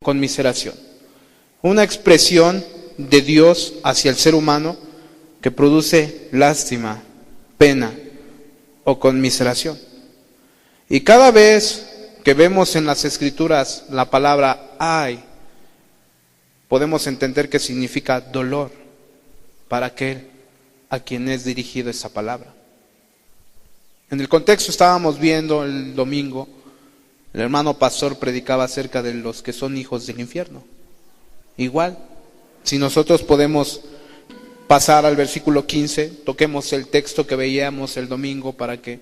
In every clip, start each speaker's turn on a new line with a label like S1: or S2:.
S1: conmiseración. Una expresión de Dios hacia el ser humano que produce lástima, pena o conmiseración. Y cada vez que vemos en las Escrituras la palabra ay, podemos entender que significa dolor para aquel a quien es dirigido esa palabra. En el contexto estábamos viendo el domingo, el hermano pastor predicaba acerca de los que son hijos del infierno. Igual, si nosotros podemos pasar al versículo 15, toquemos el texto que veíamos el domingo para que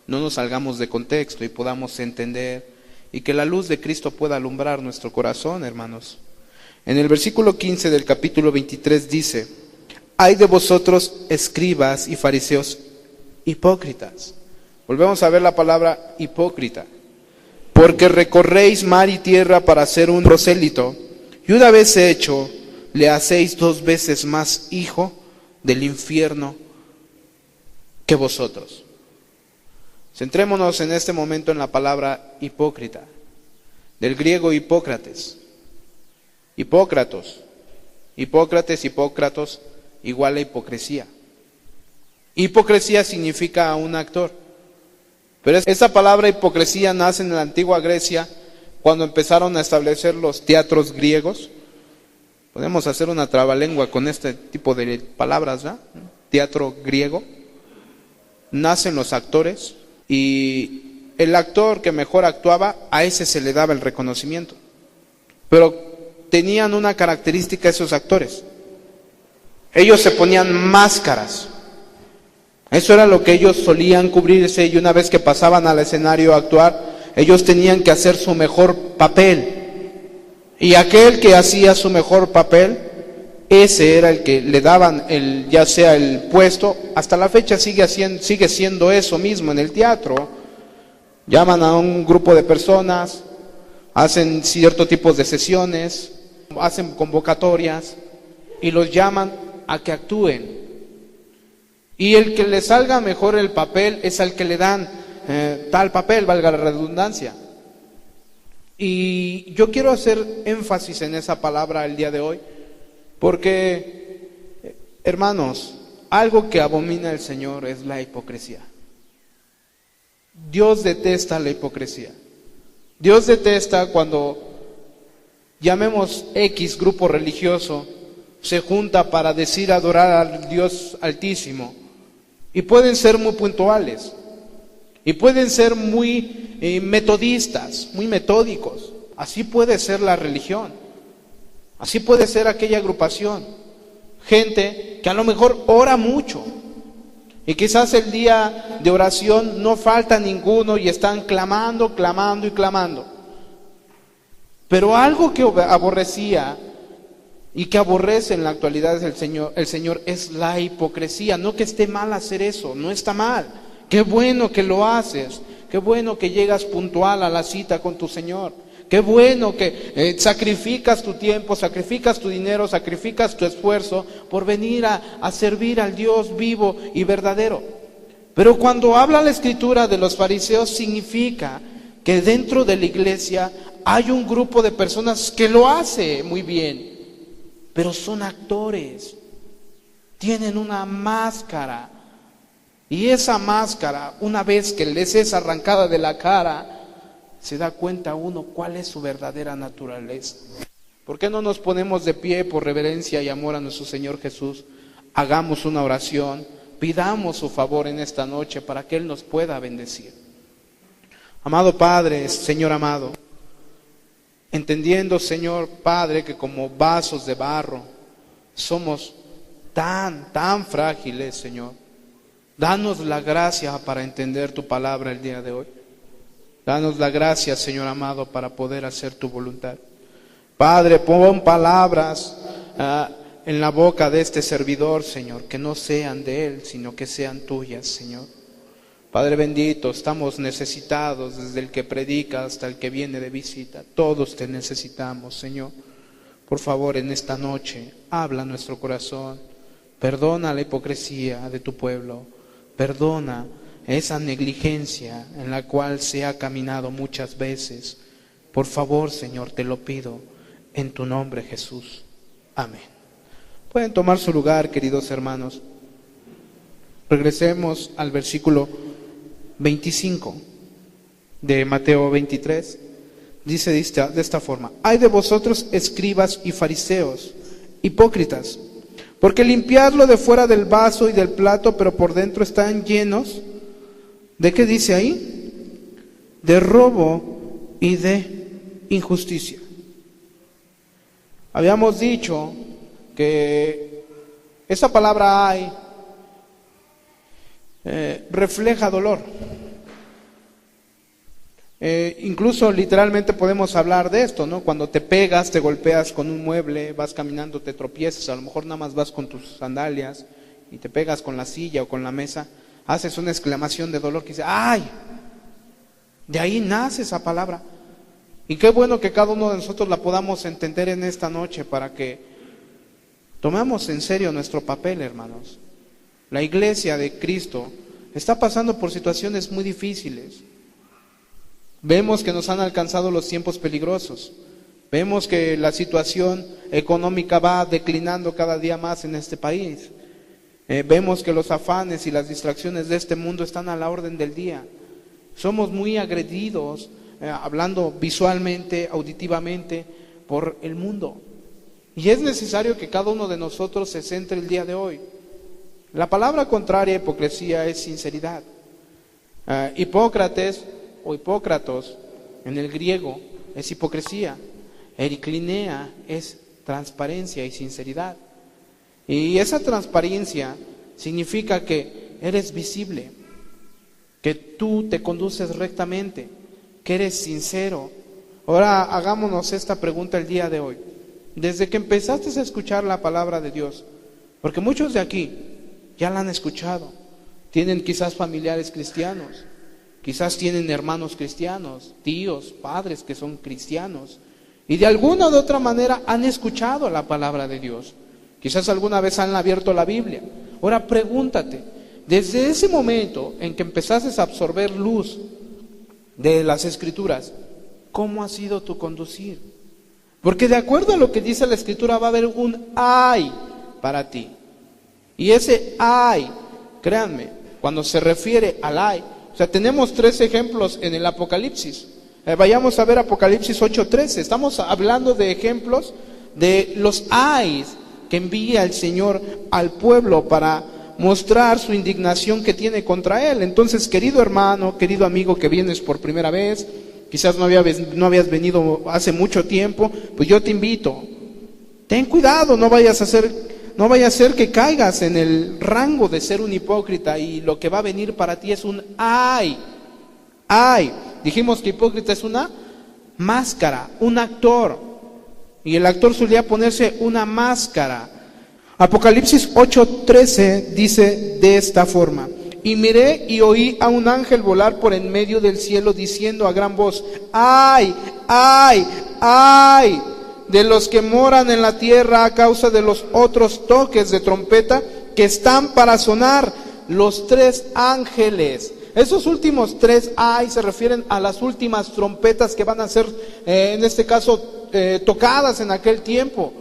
S1: no nos salgamos de contexto y podamos entender y que la luz de Cristo pueda alumbrar nuestro corazón, hermanos. En el versículo 15 del capítulo 23 dice: ay de vosotros, escribas y fariseos hipócritas. Volvemos a ver la palabra hipócrita. Porque recorréis mar y tierra para ser un prosélito, y una vez hecho, le hacéis 2 veces más hijo del infierno que vosotros. Centrémonos en este momento en la palabra hipócrita, del griego hipócrates. Hipócratos, hipócratos, igual a hipocresía. Hipocresía significa un actor. Pero esa palabra hipocresía nace en la antigua Grecia, cuando empezaron a establecer los teatros griegos. Podemos hacer una trabalengua con este tipo de palabras, ¿verdad? Teatro griego. Nacen los actores y el actor que mejor actuaba, a ese se le daba el reconocimiento. Pero tenían una característica esos actores. Ellos se ponían máscaras. Eso era lo que ellos solían cubrirse, y una vez que pasaban al escenario a actuar, ellos tenían que hacer su mejor papel. Y aquel que hacía su mejor papel, ese era el que le daban ya sea el puesto. Hasta la fecha sigue siendo eso mismo en el teatro. Llaman a un grupo de personas, hacen ciertos tipos de sesiones, hacen convocatorias y los llaman a que actúen. Y el que le salga mejor el papel es al que le dan tal papel, valga la redundancia. Y yo quiero hacer énfasis en esa palabra el día de hoy, porque, hermanos, algo que abomina el Señor es la hipocresía. Dios detesta la hipocresía. Dios detesta cuando, llamemos X grupo religioso, se junta para decir adorar al Dios Altísimo. Y pueden ser muy puntuales. Y pueden ser muy metodistas, muy metódicos. Así puede ser la religión. Así puede ser aquella agrupación. Gente que a lo mejor ora mucho. Y quizás el día de oración no falta ninguno y están clamando, clamando y clamando. Pero algo que aborrecía y que aborrece en la actualidad es el Señor es la hipocresía. No que esté mal hacer eso, no está mal. Qué bueno que lo haces, qué bueno que llegas puntual a la cita con tu Señor. Qué bueno que sacrificas tu tiempo, sacrificas tu dinero, sacrificas tu esfuerzo por venir a servir al Dios vivo y verdadero. Pero cuando habla la Escritura de los fariseos, significa que dentro de la iglesia hay un grupo de personas que lo hace muy bien, pero son actores, tienen una máscara, y esa máscara, una vez que les es arrancada de la cara, se da cuenta uno cuál es su verdadera naturaleza. ¿Por qué no nos ponemos de pie por reverencia y amor a nuestro Señor Jesús? Hagamos una oración, pidamos su favor en esta noche para que Él nos pueda bendecir. Amado Padre, Señor amado, entendiendo, Señor Padre, que como vasos de barro somos tan frágiles, Señor. Danos la gracia para entender tu palabra el día de hoy. Danos la gracia, Señor amado, para poder hacer tu voluntad. Padre, pon palabras en la boca de este servidor, Señor, que no sean de él, sino que sean tuyas, Señor. Padre bendito, estamos necesitados, desde el que predica hasta el que viene de visita. Todos te necesitamos, Señor. Por favor, en esta noche, habla nuestro corazón. Perdona la hipocresía de tu pueblo. Perdona esa negligencia en la cual se ha caminado muchas veces. Por favor, Señor, te lo pido. en tu nombre, Jesús. Amén. Pueden tomar su lugar, queridos hermanos. Regresemos al versículo 25 de Mateo 23. Dice de esta forma: Ay de vosotros, escribas y fariseos, hipócritas, porque limpiad lo de fuera del vaso y del plato, pero por dentro están llenos, ¿de qué dice ahí? De robo y de injusticia. Habíamos dicho que esa palabra ay refleja dolor. Incluso literalmente podemos hablar de esto, ¿no? Cuando te pegas, te golpeas con un mueble, vas caminando, te tropiezas, a lo mejor nada más vas con tus sandalias y te pegas con la silla o con la mesa, haces una exclamación de dolor que dice ¡ay! De ahí nace esa palabra. Y qué bueno que cada uno de nosotros la podamos entender en esta noche para que tomemos en serio nuestro papel, hermanos. La iglesia de Cristo está pasando por situaciones muy difíciles. Vemos que nos han alcanzado los tiempos peligrosos. Vemos que la situación económica va declinando cada día más en este país. Vemos que los afanes y las distracciones de este mundo están a la orden del día. Somos muy agredidos, hablando visualmente, auditivamente, por el mundo. Y es necesario que cada uno de nosotros se centre el día de hoy. La palabra contraria a hipocresía es sinceridad. Hipócrates o hipócratos en el griego es hipocresía. Ericlinea es transparencia y sinceridad. Y esa transparencia significa que eres visible, que tú te conduces rectamente, que eres sincero. Ahora hagámonos esta pregunta el día de hoy. Desde que empezaste a escuchar la palabra de Dios, porque muchos de aquí ya la han escuchado, tienen quizás familiares cristianos, quizás tienen hermanos cristianos, tíos, padres que son cristianos, y de alguna u otra manera han escuchado la palabra de Dios. Quizás alguna vez han abierto la Biblia. Ahora pregúntate, desde ese momento en que empezaste a absorber luz de las Escrituras, ¿cómo ha sido tu conducir? Porque de acuerdo a lo que dice la Escritura va a haber un ay para ti. Y ese ay, créanme, cuando se refiere al ay, o sea, tenemos 3 ejemplos en el Apocalipsis. Vayamos a ver Apocalipsis 8:13. Estamos hablando de ejemplos de los ayes que envía el Señor al pueblo para mostrar su indignación que tiene contra él. Entonces, querido hermano, querido amigo que vienes por primera vez, quizás no habías venido hace mucho tiempo, pues yo te invito, ten cuidado, no vaya a ser que caigas en el rango de ser un hipócrita y lo que va a venir para ti es un ay. Dijimos que hipócrita es una máscara, un actor, y el actor solía ponerse una máscara. Apocalipsis 8:13 dice de esta forma: y miré y oí a un ángel volar por en medio del cielo diciendo a gran voz: ¡ay, ay, ay! De los que moran en la tierra a causa de los otros toques de trompeta que están para sonar, los 3 ángeles. Esos últimos 3 ay se refieren a las últimas trompetas que van a ser, en este caso, tocadas en aquel tiempo.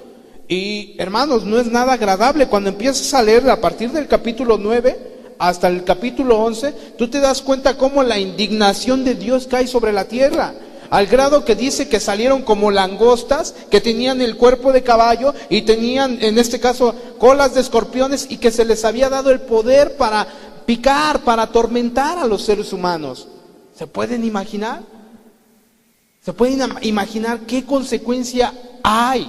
S1: Y hermanos, no es nada agradable. Cuando empiezas a leer a partir del capítulo 9 hasta el capítulo 11, tú te das cuenta cómo la indignación de Dios cae sobre la tierra, al grado que dice que salieron como langostas, que tenían el cuerpo de caballo y tenían, en este caso, colas de escorpiones, y que se les había dado el poder para picar, para atormentar a los seres humanos. ¿Se pueden imaginar? ¿Se pueden imaginar qué consecuencia hay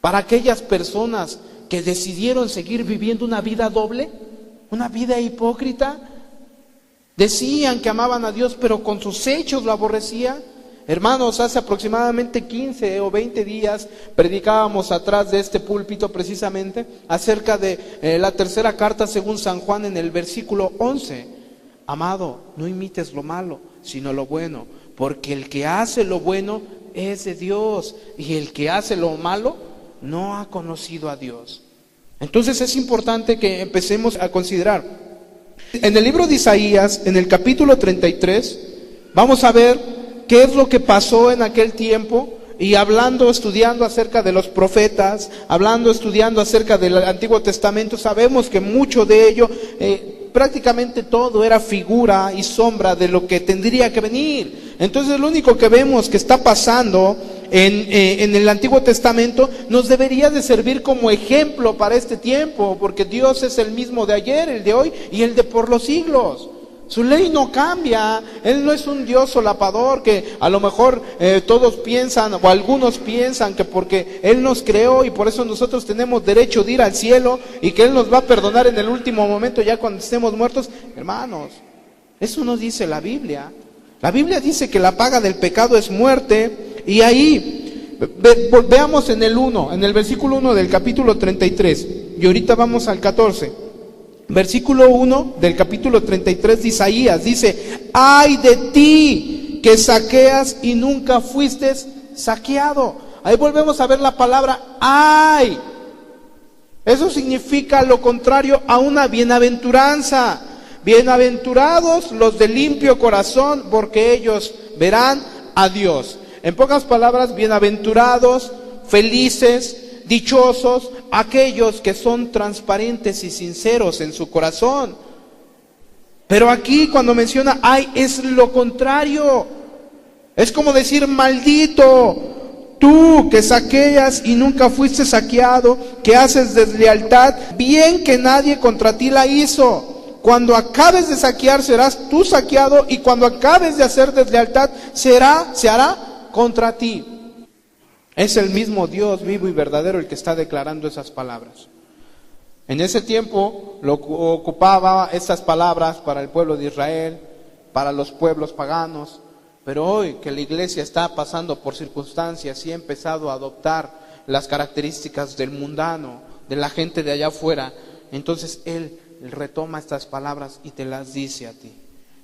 S1: para aquellas personas que decidieron seguir viviendo una vida doble, una vida hipócrita? Decían que amaban a Dios, pero con sus hechos lo aborrecían. Hermanos, hace aproximadamente 15 o 20 días predicábamos atrás de este púlpito precisamente acerca de la tercera carta según San Juan en el versículo 11. Amado, no imites lo malo, sino lo bueno, porque el que hace lo bueno es de Dios, y el que hace lo malo no ha conocido a Dios. Entonces es importante que empecemos a considerar. En el libro de Isaías, en el capítulo 33, vamos a ver qué es lo que pasó en aquel tiempo y hablando, estudiando acerca de los profetas, estudiando acerca del Antiguo Testamento, sabemos que mucho de ello, prácticamente todo era figura y sombra de lo que tendría que venir. Entonces lo único que vemos que está pasando en el Antiguo Testamento nos debería de servir como ejemplo para este tiempo, porque Dios es el mismo de ayer, el de hoy y el de por los siglos. Su ley no cambia. Él no es un Dios solapador que a lo mejor todos piensan o algunos piensan que porque Él nos creó y por eso nosotros tenemos derecho de ir al cielo y que Él nos va a perdonar en el último momento ya cuando estemos muertos. Hermanos, eso no dice la Biblia. La Biblia dice que la paga del pecado es muerte, y ahí veamos en el versículo 1 del capítulo 33, y ahorita vamos al 14. Versículo 1 del capítulo 33 de Isaías dice: ay de ti que saqueas y nunca fuiste saqueado. Ahí volvemos a ver la palabra ay. Eso significa lo contrario a una bienaventuranza. Bienaventurados los de limpio corazón, porque ellos verán a Dios. En pocas palabras, bienaventurados, felices, dichosos aquellos que son transparentes y sinceros en su corazón. Pero aquí cuando menciona ay, es lo contrario. Es como decir: maldito tú que saqueas y nunca fuiste saqueado, que haces deslealtad, bien que nadie contra ti la hizo. Cuando acabes de saquear serás tú saqueado, y cuando acabes de hacer deslealtad se hará contra ti. Es el mismo Dios vivo y verdadero el que está declarando esas palabras. En ese tiempo lo ocupaba estas palabras para el pueblo de Israel, para los pueblos paganos, pero hoy que la iglesia está pasando por circunstancias y ha empezado a adoptar las características del mundano, de la gente de allá afuera, entonces Él retoma estas palabras y te las dice a ti.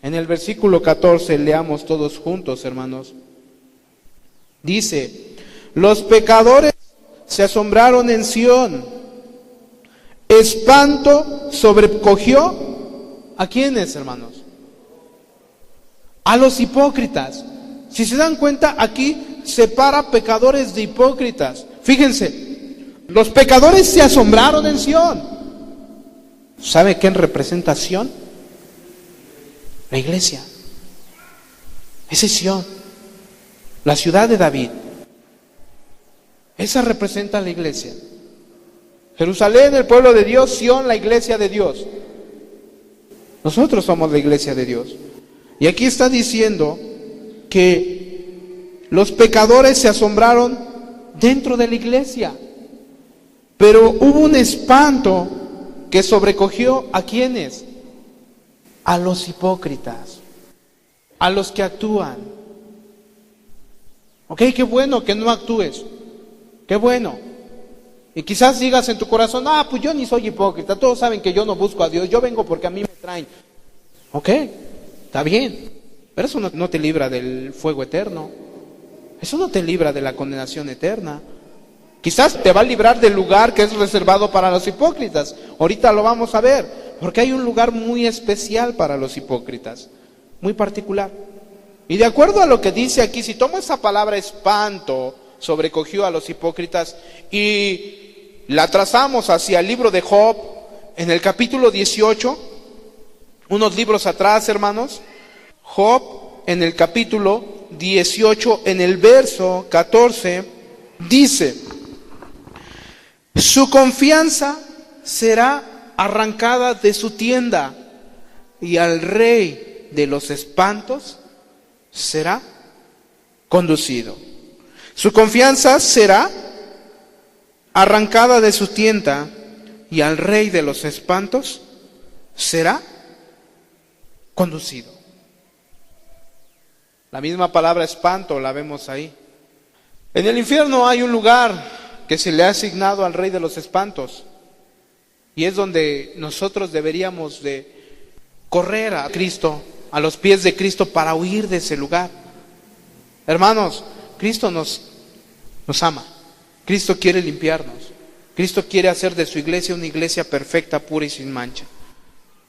S1: En el versículo 14, leamos todos juntos, hermanos. Dice: los pecadores se asombraron en Sión, espanto sobrecogió ¿a quiénes, hermanos? A los hipócritas. Si se dan cuenta, aquí separa pecadores de hipócritas. Fíjense, los pecadores se asombraron en Sión. ¿Sabe quién representa Sión? La iglesia. Ese es Sión, la ciudad de David. Esa representa a la iglesia. Jerusalén, el pueblo de Dios; Sión, la iglesia de Dios. Nosotros somos la iglesia de Dios. Y aquí está diciendo que los pecadores se asombraron dentro de la iglesia. Pero hubo un espanto que sobrecogió ¿a quiénes? A los hipócritas, a los que actúan. Ok, qué bueno que no actúes. Qué bueno. Y quizás digas en tu corazón: pues yo ni soy hipócrita, todos saben que yo no busco a Dios, yo vengo porque a mí me traen. Ok, está bien, pero eso no te libra del fuego eterno. Eso no te libra de la condenación eterna. Quizás te va a librar del lugar que es reservado para los hipócritas. Ahorita lo vamos a ver, porque hay un lugar muy especial para los hipócritas, muy particular. Y de acuerdo a lo que dice aquí, si tomo esa palabra espanto, sobrecogió a los hipócritas, y la trazamos hacia el libro de Job, en el capítulo 18, unos libros atrás, hermanos. Job, en el capítulo 18, en el verso 14, dice: su confianza será arrancada de su tienda, y al rey de los espantos será conducido. Su confianza será arrancada de su tienda, y al rey de los espantos será conducido. La misma palabra espanto la vemos ahí. En el infierno hay un lugar que se le ha asignado al rey de los espantos, y es donde nosotros deberíamos de correr a Cristo, a los pies de Cristo, para huir de ese lugar. Hermanos, Cristo nos ama. Cristo quiere limpiarnos. Cristo quiere hacer de su iglesia una iglesia perfecta, pura y sin mancha.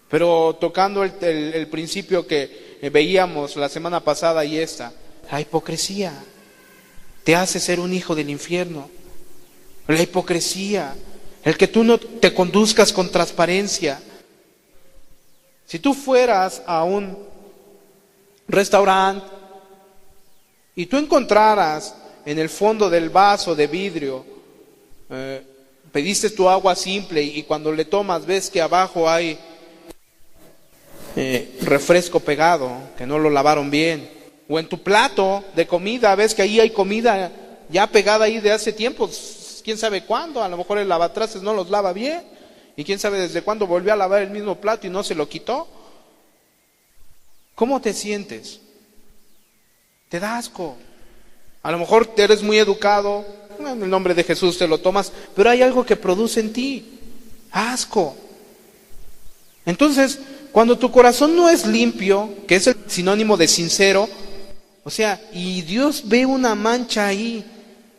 S1: Pero tocando el principio que veíamos la semana pasada y la hipocresía. te hace ser un hijo del infierno. La hipocresía, el que tú no te conduzcas con transparencia. Si tú fueras a un restaurante y tú encontraras en el fondo del vaso de vidrio, pediste tu agua simple y cuando le tomas ves que abajo hay refresco pegado, que no lo lavaron bien, o en tu plato de comida ves que ahí hay comida ya pegada ahí de hace tiempo, quién sabe cuándo, a lo mejor el lavatrastes no los lava bien, y quién sabe desde cuándo volvió a lavar el mismo plato y no se lo quitó. ¿Cómo te sientes? Te da asco. A lo mejor eres muy educado, en el nombre de Jesús te lo tomas, pero hay algo que produce en ti asco. Entonces, cuando tu corazón no es limpio, que es el sinónimo de sincero, o sea, y Dios ve una mancha ahí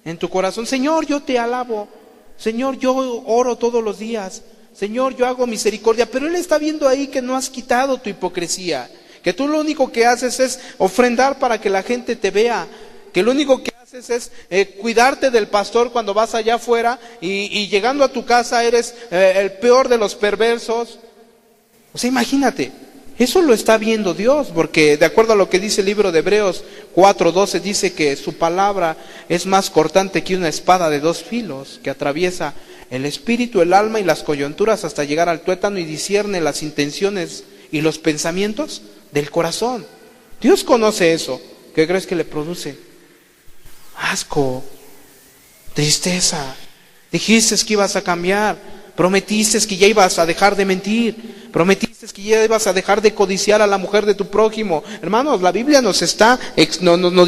S1: en tu corazón, Señor, yo te alabo, Señor, yo oro todos los días, Señor, yo hago misericordia, pero Él está viendo ahí que no has quitado tu hipocresía, que tú lo único que haces es ofrendar para que la gente te vea, que lo único que haces es cuidarte del pastor cuando vas allá afuera y llegando a tu casa eres el peor de los perversos. O sea, imagínate, eso lo está viendo Dios, porque de acuerdo a lo que dice el libro de Hebreos 4:12, dice que su palabra es más cortante que una espada de dos filos, que atraviesa el espíritu, el alma y las coyunturas hasta llegar al tuétano y discierne las intenciones y los pensamientos del corazón. Dios conoce eso. ¿Qué crees que le produce? Asco, tristeza. Dijiste que ibas a cambiar, prometiste que ya ibas a dejar de mentir, prometiste que ya ibas a dejar de codiciar a la mujer de tu prójimo. Hermanos, la Biblia nos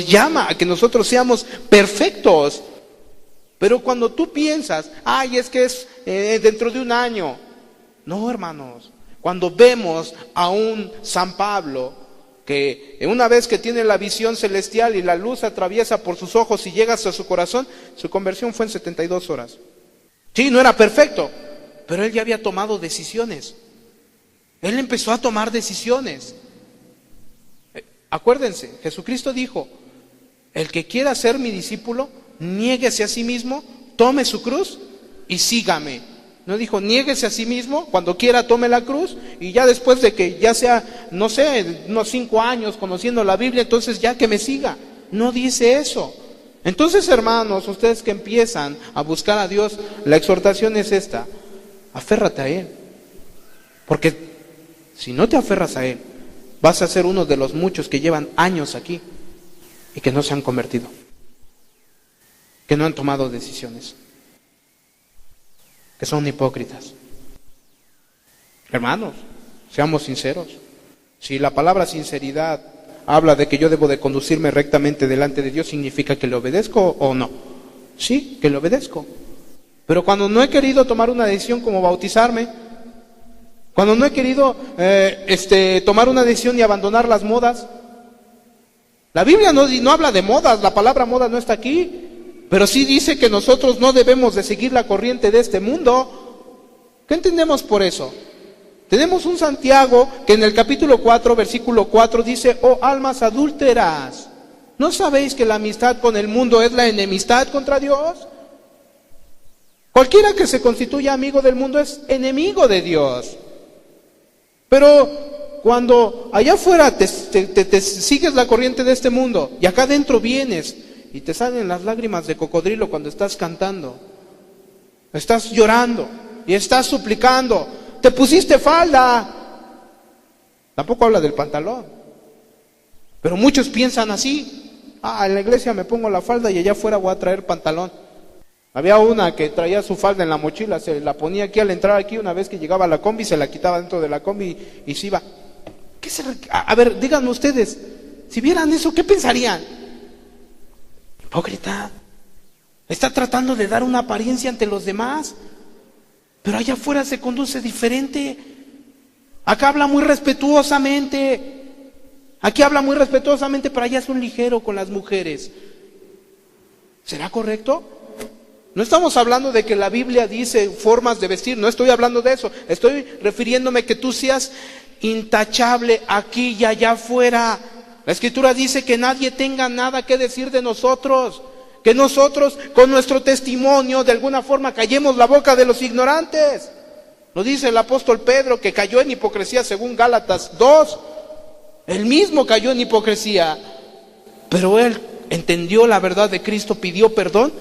S1: llama a que nosotros seamos perfectos. Pero cuando tú piensas, ay, es que es dentro de un año. No, hermanos, cuando vemos a un San Pablo, que una vez que tiene la visión celestial y la luz atraviesa por sus ojos y llega hasta su corazón, su conversión fue en 72 horas. Sí, no era perfecto, pero él ya había tomado decisiones. Él empezó a tomar decisiones. Acuérdense, Jesucristo dijo, el que quiera ser mi discípulo, niéguese a sí mismo, tome su cruz y sígame. No dijo, niéguese a sí mismo, cuando quiera tome la cruz, y ya después de que ya sea, no sé, unos 5 años conociendo la Biblia, entonces ya que me siga. No dice eso. Entonces, hermanos, ustedes que empiezan a buscar a Dios, la exhortación es esta: aférrate a Él. Porque si no te aferras a Él, vas a ser uno de los muchos que llevan años aquí y que no se han convertido, que no han tomado decisiones, que son hipócritas. Hermanos, seamos sinceros. Si la palabra sinceridad habla de que yo debo de conducirme rectamente delante de Dios, ¿significa que le obedezco o no? Sí, que le obedezco. Pero cuando no he querido tomar una decisión como bautizarme, cuando no he querido tomar una decisión y abandonar las modas, la Biblia no habla de modas, la palabra moda no está aquí. Pero sí dice que nosotros no debemos de seguir la corriente de este mundo. ¿Qué entendemos por eso? Tenemos un Santiago que en el capítulo 4, versículo 4 dice, oh almas adúlteras, ¿no sabéis que la amistad con el mundo es la enemistad contra Dios? Cualquiera que se constituya amigo del mundo es enemigo de Dios. Pero cuando allá afuera te sigues la corriente de este mundo y acá adentro vienes y te salen las lágrimas de cocodrilo cuando estás cantando, estás llorando y estás suplicando, te pusiste falda. Tampoco habla del pantalón, pero muchos piensan así: en la iglesia me pongo la falda y allá afuera voy a traer pantalón. Había una que traía su falda en la mochila, se la ponía aquí al entrar aquí, una vez que llegaba a la combi se la quitaba dentro de la combi y se iba. A ver, díganme ustedes, si vieran eso, ¿qué pensarían? Hipócrita, está tratando de dar una apariencia ante los demás, pero allá afuera se conduce diferente. Acá habla muy respetuosamente, pero allá es un ligero con las mujeres. ¿Será correcto? No estamos hablando de que la Biblia dice formas de vestir, no estoy hablando de eso, estoy refiriéndome que tú seas intachable aquí y allá afuera. La Escritura dice que nadie tenga nada que decir de nosotros, que nosotros con nuestro testimonio de alguna forma callemos la boca de los ignorantes. Lo dice el apóstol Pedro, que cayó en hipocresía según Gálatas 2. Él mismo cayó en hipocresía, pero él entendió la verdad de Cristo, pidió perdón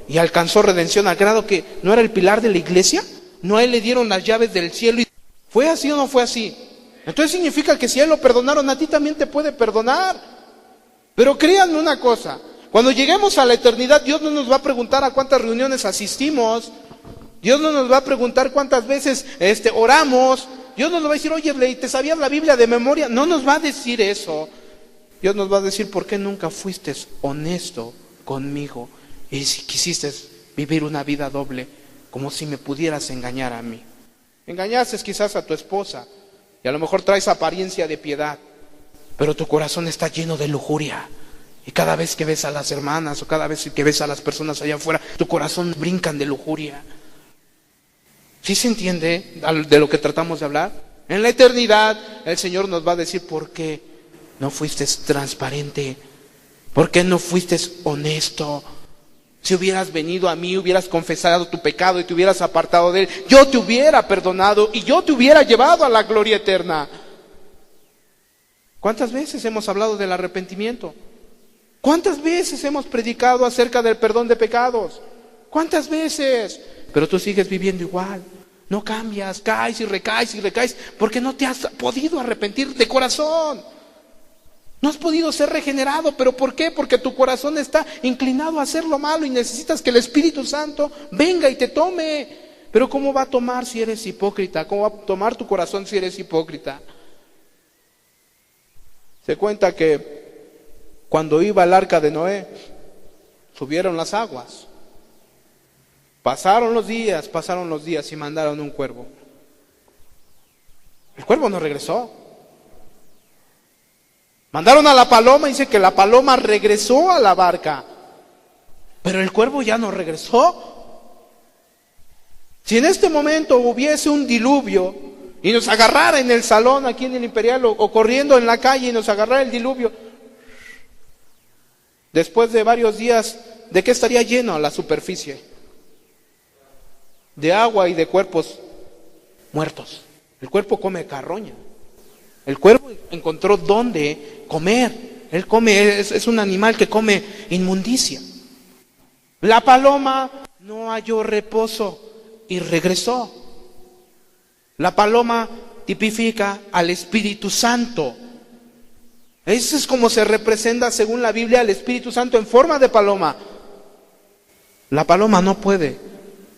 S1: y alcanzó redención al grado que no era el pilar de la iglesia. No a él le dieron las llaves del cielo. ¿Fue así o no fue así? Entonces significa que si a él lo perdonaron, a ti también te puede perdonar. Pero créanme una cosa, cuando lleguemos a la eternidad, Dios no nos va a preguntar a cuántas reuniones asistimos. Dios no nos va a preguntar cuántas veces oramos. Dios no nos va a decir, oye, ¿te sabías la Biblia de memoria? No nos va a decir eso. Dios nos va a decir, ¿por qué nunca fuiste honesto conmigo? Y si quisiste vivir una vida doble, como si me pudieras engañar a mí. Engañaste quizás a tu esposa, y a lo mejor traes apariencia de piedad, pero tu corazón está lleno de lujuria. Y cada vez que ves a las hermanas, o cada vez que ves a las personas allá afuera, tu corazón brincan de lujuria. ¿Sí se entiende de lo que tratamos de hablar? En la eternidad el Señor nos va a decir, ¿por qué no fuiste transparente? ¿Por qué no fuiste honesto? Si hubieras venido a mí, hubieras confesado tu pecado y te hubieras apartado de él, yo te hubiera perdonado y yo te hubiera llevado a la gloria eterna. ¿Cuántas veces hemos hablado del arrepentimiento? ¿Cuántas veces hemos predicado acerca del perdón de pecados? ¿Cuántas veces? Pero tú sigues viviendo igual, no cambias, caes y recaes, porque no te has podido arrepentir de corazón. No has podido ser regenerado, ¿pero por qué? Porque tu corazón está inclinado a hacer lo malo y necesitas que el Espíritu Santo venga y te tome. Pero ¿cómo va a tomar si eres hipócrita? ¿Cómo va a tomar tu corazón si eres hipócrita? Se cuenta que cuando iba el arca de Noé, subieron las aguas. Pasaron los días y mandaron un cuervo. El cuervo no regresó. Mandaron a la paloma, dice que la paloma regresó a la barca, pero el cuervo ya no regresó. Si en este momento hubiese un diluvio y nos agarrara en el salón aquí en el Imperial o corriendo en la calle y nos agarrara el diluvio, después de varios días, ¿de qué estaría lleno la superficie? De agua y de cuerpos muertos. El cuerpo come carroña. El cuervo encontró dónde comer. Él come, es un animal que come inmundicia. La paloma no halló reposo y regresó. La paloma tipifica al Espíritu Santo. Eso es como se representa según la Biblia al Espíritu Santo en forma de paloma. La paloma no puede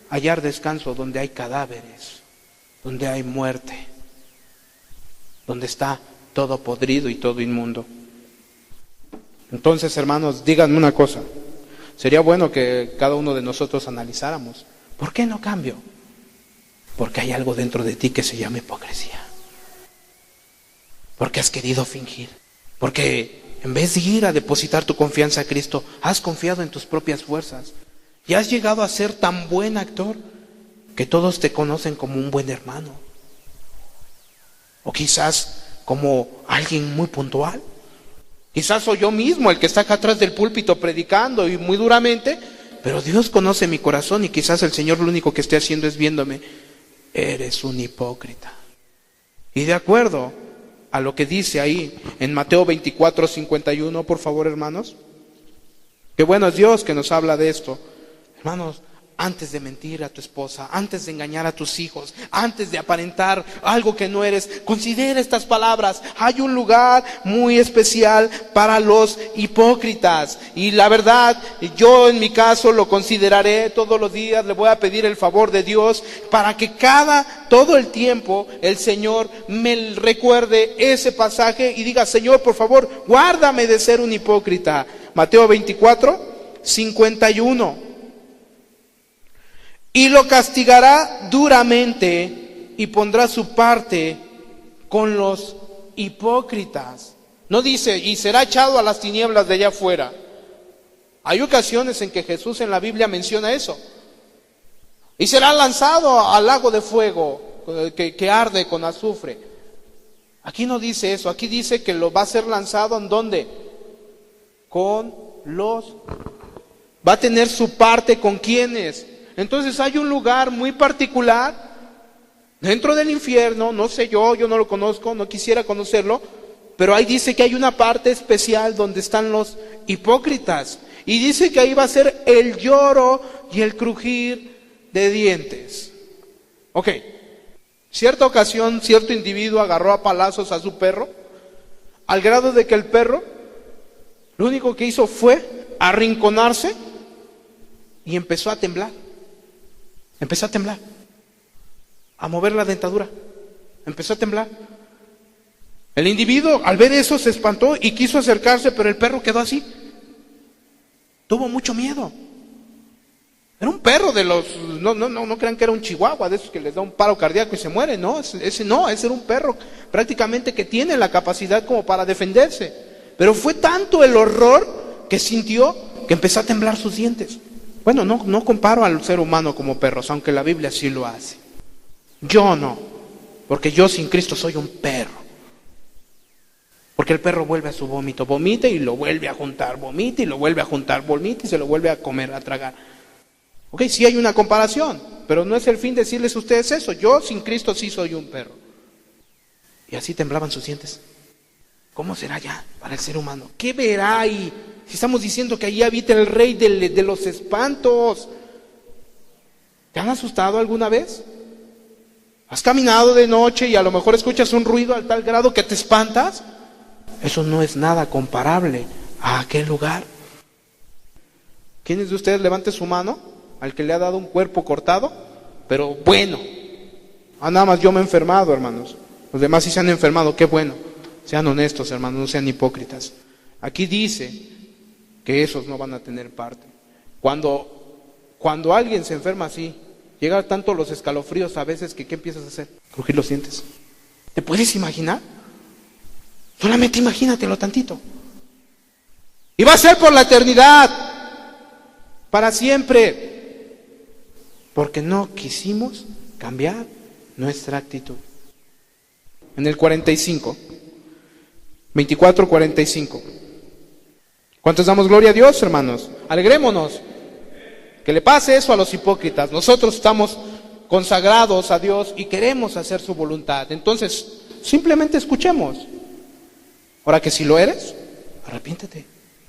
S1: hallar descanso donde hay cadáveres, donde hay muerte, donde está todo podrido y todo inmundo. Entonces, hermanos, díganme una cosa. Sería bueno que cada uno de nosotros analizáramos. ¿Por qué no cambio? Porque hay algo dentro de ti que se llama hipocresía. Porque has querido fingir. Porque en vez de ir a depositar tu confianza a Cristo, has confiado en tus propias fuerzas. Y has llegado a ser tan buen actor que todos te conocen como un buen hermano. O quizás como alguien muy puntual. Quizás soy yo mismo el que está acá atrás del púlpito predicando y muy duramente, pero Dios conoce mi corazón y quizás el Señor lo único que esté haciendo es viéndome. Eres un hipócrita. Y de acuerdo a lo que dice ahí en Mateo 24:51, por favor, hermanos. Qué bueno es Dios que nos habla de esto. Hermanos, antes de mentir a tu esposa, antes de engañar a tus hijos, antes de aparentar algo que no eres, considera estas palabras. Hay un lugar muy especial para los hipócritas. Y la verdad, yo en mi caso lo consideraré todos los días. Le voy a pedir el favor de Dios para que todo el tiempo el Señor me recuerde ese pasaje y diga, Señor, por favor, guárdame de ser un hipócrita. Mateo 24:51. Y lo castigará duramente y pondrá su parte con los hipócritas. No dice, y será echado a las tinieblas de allá afuera. Hay ocasiones en que Jesús en la Biblia menciona eso. Y será lanzado al lago de fuego que arde con azufre. Aquí no dice eso, aquí dice que lo va a ser lanzado ¿en dónde? Con los va a tener su parte con quienes. Entonces hay un lugar muy particular dentro del infierno, no sé yo no lo conozco, no quisiera conocerlo, pero ahí dice que hay una parte especial donde están los hipócritas. Y dice que ahí va a ser el lloro y el crujir de dientes. Ok, cierta ocasión, cierto individuo agarró a palazos a su perro, al grado de que el perro lo único que hizo fue arrinconarse y empezó a temblar. Empezó a temblar, a mover la dentadura, empezó a temblar. El individuo al ver eso se espantó y quiso acercarse, pero el perro quedó así. Tuvo mucho miedo. Era un perro de los, no crean que era un chihuahua, de esos que les da un paro cardíaco y se muere, no, ese era un perro prácticamente que tiene la capacidad como para defenderse. Pero fue tanto el horror que sintió que empezó a temblar sus dientes. Bueno, no comparo al ser humano como perros, aunque la Biblia sí lo hace. Yo no, porque yo sin Cristo soy un perro. Porque el perro vuelve a su vómito, vomita y lo vuelve a juntar, vomita y lo vuelve a juntar, vomita y se lo vuelve a comer, a tragar. Ok, sí hay una comparación, pero no es el fin decirles a ustedes eso. Yo sin Cristo sí soy un perro. Y así temblaban sus dientes. ¿Cómo será ya para el ser humano? ¿Qué verá ahí? Si estamos diciendo que allí habita el rey de los espantos. ¿Te han asustado alguna vez? ¿Has caminado de noche y a lo mejor escuchas un ruido al tal grado que te espantas? Eso no es nada comparable a aquel lugar. ¿Quiénes de ustedes levante su mano al que le ha dado un cuerpo cortado? Pero bueno. Nada más yo me he enfermado, hermanos. Los demás sí se han enfermado, qué bueno. Sean honestos, hermanos, no sean hipócritas. Aquí dice que esos no van a tener parte. Cuando alguien se enferma así, llega tanto los escalofríos a veces que ¿qué empiezas a hacer? Crujir los dientes. ¿Te puedes imaginar? Solamente imagínatelo tantito. Y va a ser por la eternidad, para siempre, porque no quisimos cambiar nuestra actitud. En el 45, 24:45. ¿Cuántos damos gloria a Dios, hermanos? Alegrémonos. Que le pase eso a los hipócritas. Nosotros estamos consagrados a Dios y queremos hacer su voluntad. Entonces, simplemente escuchemos. Ahora que si lo eres, arrepiéntete.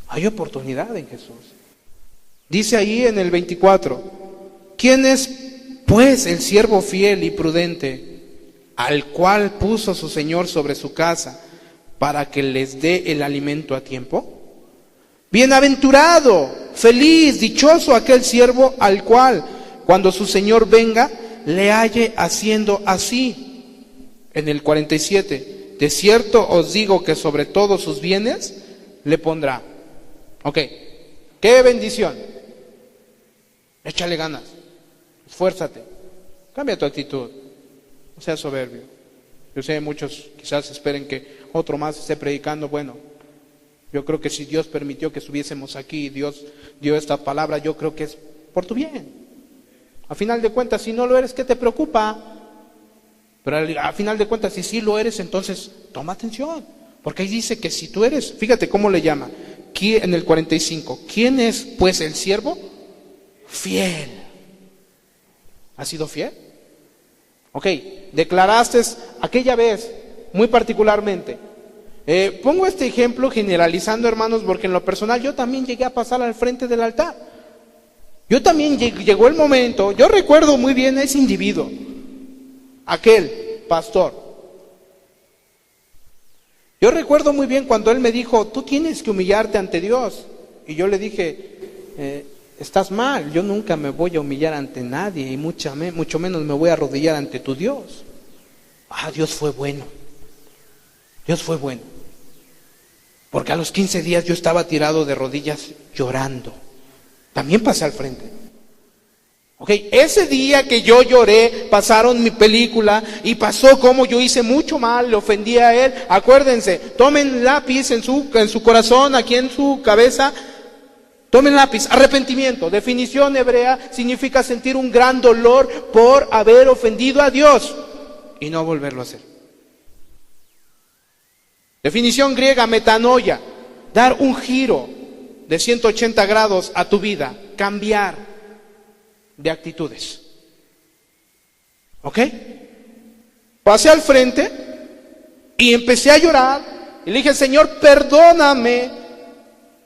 S1: Hay oportunidad en Jesús. Dice ahí en el 24, ¿quién es pues el siervo fiel y prudente, al cual puso su Señor sobre su casa, para que les dé el alimento a tiempo? Bienaventurado, feliz, dichoso aquel siervo al cual, cuando su Señor venga, le halle haciendo así. En el 47, de cierto os digo que sobre todos sus bienes le pondrá. Ok, qué bendición. Échale ganas, esfuérzate, cambia tu actitud, no seas soberbio. Yo sé, muchos quizás esperen que otro más esté predicando. Bueno, yo creo que si Dios permitió que estuviésemos aquí y Dios dio esta palabra, yo creo que es por tu bien. A final de cuentas, si no lo eres, ¿qué te preocupa? Pero a final de cuentas, si sí lo eres, entonces toma atención. Porque ahí dice que si tú eres, fíjate cómo le llama, en el 45, ¿quién es pues el siervo? Fiel. ¿Has sido fiel? Ok, declaraste aquella vez, muy particularmente. Pongo este ejemplo generalizando, hermanos, porque en lo personal yo también llegué a pasar al frente del altar. Yo también llegó el momento, yo recuerdo muy bien a ese individuo, aquel pastor. Yo recuerdo muy bien cuando él me dijo, tú tienes que humillarte ante Dios. Y yo le dije, estás mal, yo nunca me voy a humillar ante nadie y mucho menos me voy a arrodillar ante tu Dios. Dios fue bueno. Dios fue bueno. Porque a los 15 días yo estaba tirado de rodillas llorando. También pasé al frente. Ok, ese día que yo lloré, pasaron mi película y pasó como yo hice mucho mal, le ofendí a él. Acuérdense, tomen lápiz en su corazón, aquí en su cabeza. Tomen lápiz, arrepentimiento, definición hebrea, significa sentir un gran dolor por haber ofendido a Dios y no volverlo a hacer. Definición griega, metanoia, dar un giro de 180 grados a tu vida cambiar de actitudes. ¿Ok? Pasé al frente y empecé a llorar y le dije, Señor, perdóname,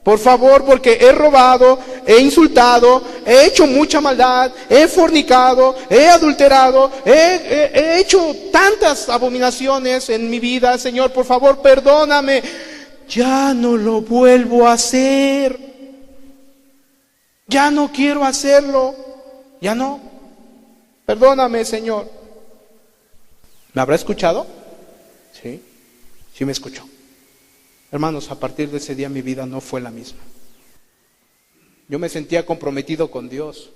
S1: por favor, porque he robado, he insultado, he hecho mucha maldad, he fornicado, he adulterado, he hecho tantas abominaciones en mi vida. Señor, por favor, perdóname. Ya no lo vuelvo a hacer. Ya no quiero hacerlo. Ya no. Perdóname, Señor. ¿Me habrá escuchado? Sí, sí me escuchó. Hermanos, a partir de ese día mi vida no fue la misma. Yo me sentía comprometido con Dios,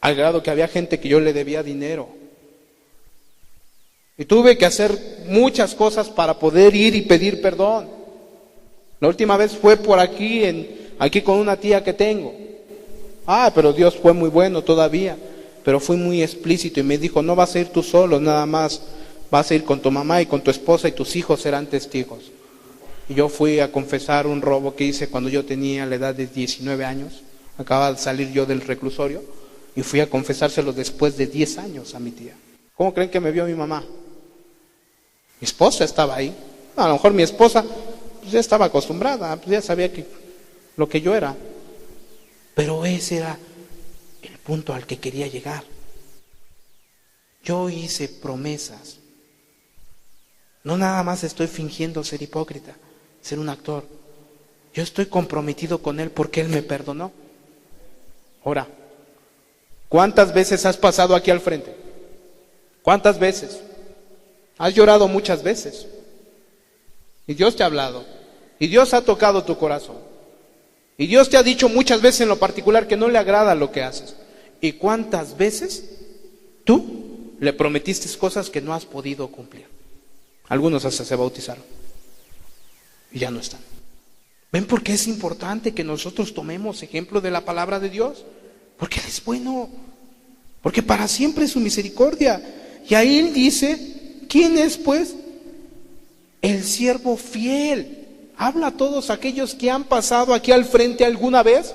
S1: al grado que había gente que yo le debía dinero. Y tuve que hacer muchas cosas para poder ir y pedir perdón. La última vez fue por aquí con una tía que tengo. Pero Dios fue muy bueno todavía. Pero fui muy explícito y me dijo, no vas a ir tú solo, nada más. Vas a ir con tu mamá y con tu esposa y tus hijos serán testigos. Y yo fui a confesar un robo que hice cuando yo tenía la edad de 19 años. Acababa de salir yo del reclusorio y fui a confesárselo después de 10 años a mi tía. ¿Cómo creen que me vio mi mamá? Mi esposa estaba ahí. A lo mejor mi esposa pues, ya estaba acostumbrada, pues, ya sabía lo que yo era. Pero ese era el punto al que quería llegar. Yo hice promesas. No nada más estoy fingiendo ser hipócrita, ser un actor. Yo estoy comprometido con Él porque Él me perdonó. Ahora, ¿cuántas veces has pasado aquí al frente? ¿Cuántas veces? Has llorado muchas veces. Y Dios te ha hablado. Y Dios ha tocado tu corazón. Y Dios te ha dicho muchas veces en lo particular que no le agrada lo que haces. ¿Y cuántas veces tú le prometiste cosas que no has podido cumplir? Algunos hasta se bautizaron y ya no están. ¿Ven por qué es importante que nosotros tomemos ejemplo de la palabra de Dios? Porque Él es bueno, porque para siempre es su misericordia. Y ahí Él dice, ¿quién es pues? El siervo fiel. Habla a todos aquellos que han pasado aquí al frente alguna vez.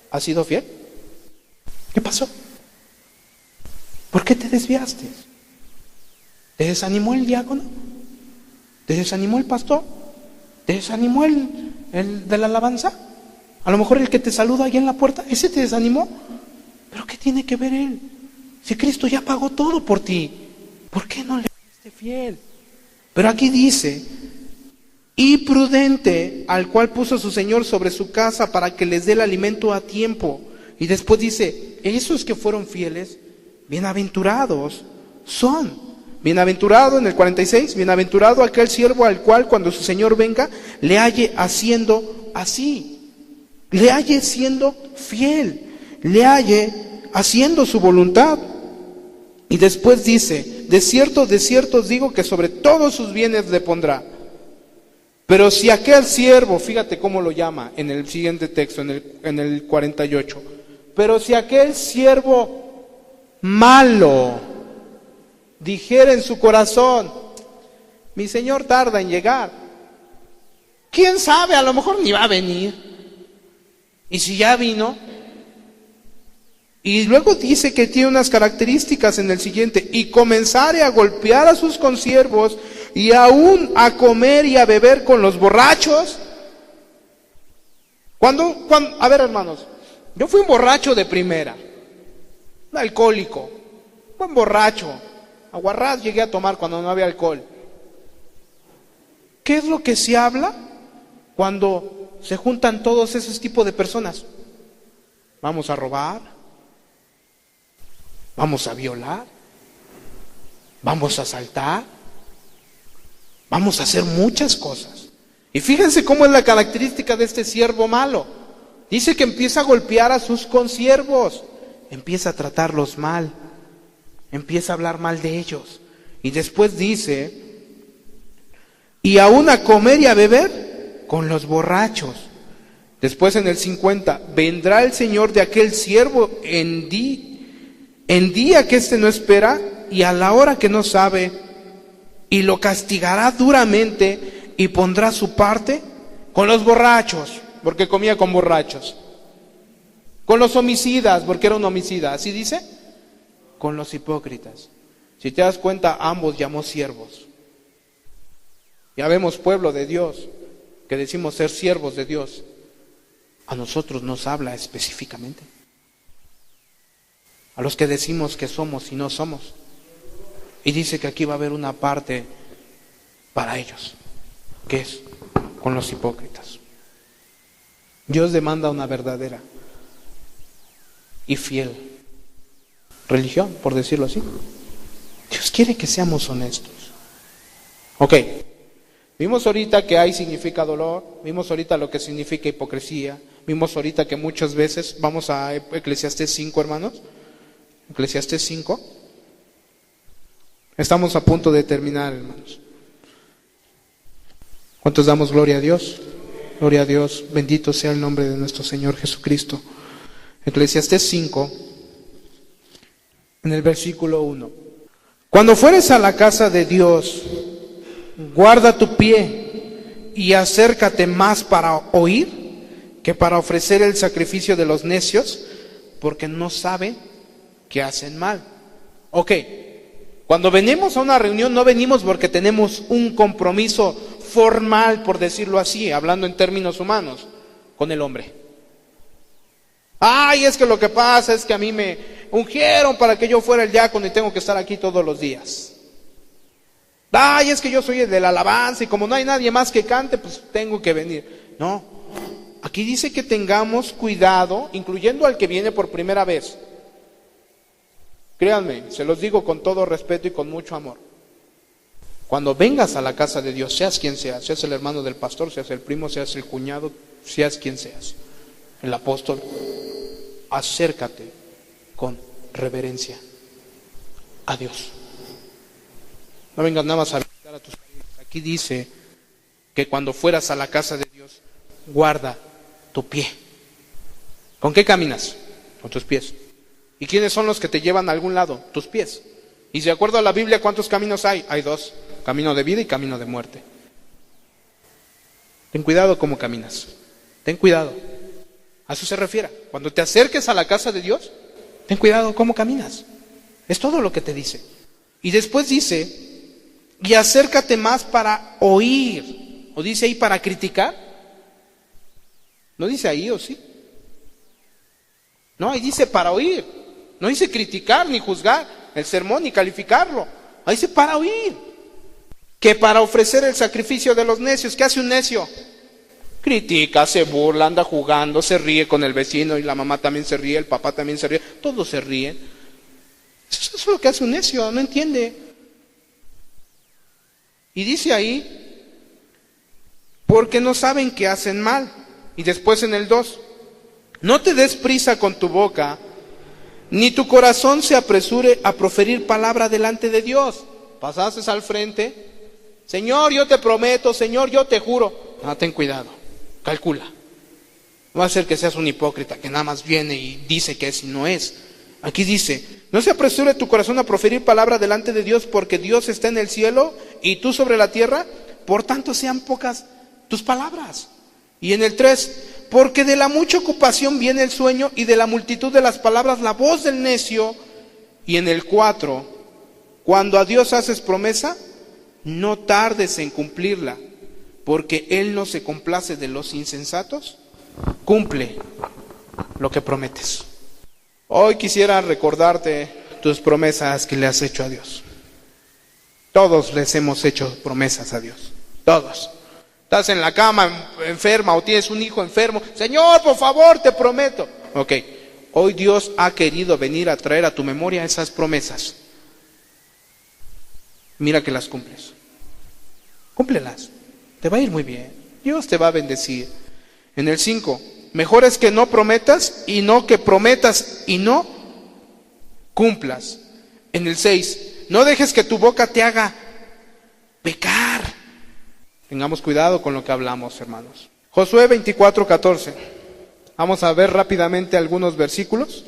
S1: ¿Has sido fiel? ¿Qué pasó? ¿Por qué te desviaste? ¿Te desanimó el diácono? ¿Te desanimó el pastor? ¿Te desanimó el de la alabanza? A lo mejor el que te saluda ahí en la puerta, ese te desanimó. ¿Pero qué tiene que ver él? Si Cristo ya pagó todo por ti, ¿por qué no le fuiste fiel? Pero aquí dice, y prudente, al cual puso su Señor sobre su casa para que les dé el alimento a tiempo. Y después dice, esos que fueron fieles, bienaventurados son. Bienaventurado en el 46, bienaventurado aquel siervo al cual cuando su Señor venga, le halle haciendo así, le halle siendo fiel, le halle haciendo su voluntad. Y después dice, de cierto os digo que sobre todos sus bienes le pondrá. Pero si aquel siervo, fíjate cómo lo llama en el siguiente texto, en el 48, pero si aquel siervo malo dijera en su corazón, mi Señor tarda en llegar, quién sabe, a lo mejor ni va a venir, y si ya vino, y luego dice que tiene unas características en el siguiente, y comenzare a golpear a sus consiervos, y aún a comer y a beber con los borrachos. A ver, hermanos, yo fui un borracho de primera, un alcohólico, buen borracho. Aguarrás llegué a tomar cuando no había alcohol. ¿Qué es lo que se habla cuando se juntan todos esos tipos de personas? Vamos a robar, vamos a violar, vamos a asaltar, vamos a hacer muchas cosas. Y fíjense cómo es la característica de este siervo malo. Dice que empieza a golpear a sus consiervos, empieza a tratarlos mal, empieza a hablar mal de ellos. Y después dice, y aún a comer y a beber con los borrachos. Después en el 50, vendrá el Señor de aquel siervo en día que éste no espera y a la hora que no sabe, y lo castigará duramente y pondrá su parte con los borrachos, porque comía con borrachos. Con los homicidas, porque era un homicida, ¿así dice? Con los hipócritas. Si te das cuenta, ambos llamó siervos. Ya vemos pueblo de Dios, que decimos ser siervos de Dios. A nosotros nos habla específicamente. A los que decimos que somos y no somos. Y dice que aquí va a haber una parte para ellos, que es con los hipócritas. Dios demanda una verdadera y fiel religión, por decirlo así. Dios quiere que seamos honestos. Ok, vimos ahorita que hay significa dolor, vimos ahorita lo que significa hipocresía, vimos ahorita que muchas veces, vamos a Eclesiastés 5, hermanos, Eclesiastés 5, estamos a punto de terminar, hermanos. ¿Cuántos damos gloria a Dios? Gloria a Dios, bendito sea el nombre de nuestro Señor Jesucristo. Eclesiastés 5, en el versículo 1. Cuando fueres a la casa de Dios, guarda tu pie y acércate más para oír que para ofrecer el sacrificio de los necios, porque no saben que hacen mal. Ok, cuando venimos a una reunión no venimos porque tenemos un compromiso formal, por decirlo así, hablando en términos humanos, con el hombre. Ay, es que lo que pasa es que a mí me ungieron para que yo fuera el diácono y tengo que estar aquí todos los días. Ay, es que yo soy el de la alabanza y como no hay nadie más que cante, pues tengo que venir. No, aquí dice que tengamos cuidado, incluyendo al que viene por primera vez. Créanme, se los digo con todo respeto y con mucho amor. Cuando vengas a la casa de Dios, seas quien seas, seas el hermano del pastor, seas el primo, seas el cuñado, seas quien seas, el apóstol, acércate con reverencia a Dios. No vengas nada más a visitar a tus parientes. Aquí dice que cuando fueras a la casa de Dios, guarda tu pie. ¿Con qué caminas? Con tus pies. ¿Y quiénes son los que te llevan a algún lado? Tus pies. Y de acuerdo a la Biblia, ¿cuántos caminos hay? Hay dos, camino de vida y camino de muerte. Ten cuidado cómo caminas. Ten cuidado. A eso se refiere. Cuando te acerques a la casa de Dios, ten cuidado cómo caminas. Es todo lo que te dice. Y después dice, y acércate más para oír. ¿O dice ahí para criticar? ¿No dice ahí o sí? No, ahí dice para oír. No dice criticar ni juzgar el sermón ni calificarlo. Ahí dice para oír. Que para ofrecer el sacrificio de los necios. ¿Qué hace un necio? Critica, se burla, anda jugando, se ríe con el vecino y la mamá también se ríe, el papá también se ríe, todos se ríen. Eso es lo que hace un necio, no entiende. Y dice ahí, porque no saben que hacen mal. Y después en el 2, no te des prisa con tu boca, ni tu corazón se apresure a proferir palabra delante de Dios. Pasases al frente, Señor, yo te prometo, Señor, yo te juro. No, ten cuidado, calcula. No va a ser que seas un hipócrita que nada más viene y dice que es y no es. Aquí dice, no se apresure tu corazón a proferir palabra delante de Dios, porque Dios está en el cielo y tú sobre la tierra, por tanto sean pocas tus palabras. Y en el 3, porque de la mucha ocupación viene el sueño y de la multitud de las palabras la voz del necio. Y en el 4, cuando a Dios haces promesa, no tardes en cumplirla, porque Él no se complace de los insensatos. Cumple lo que prometes. Hoy quisiera recordarte tus promesas que le has hecho a Dios. Todos les hemos hecho promesas a Dios. Todos. Estás en la cama enferma o tienes un hijo enfermo. Señor, por favor, te prometo. Ok. Hoy Dios ha querido venir a traer a tu memoria esas promesas. Mira que las cumples. Cúmplelas. Te va a ir muy bien. Dios te va a bendecir. En el 5, mejor es que no prometas y no que prometas y no cumplas. En el 6, no dejes que tu boca te haga pecar. Tengamos cuidado con lo que hablamos, hermanos. Josué 24:14. Vamos a ver rápidamente algunos versículos.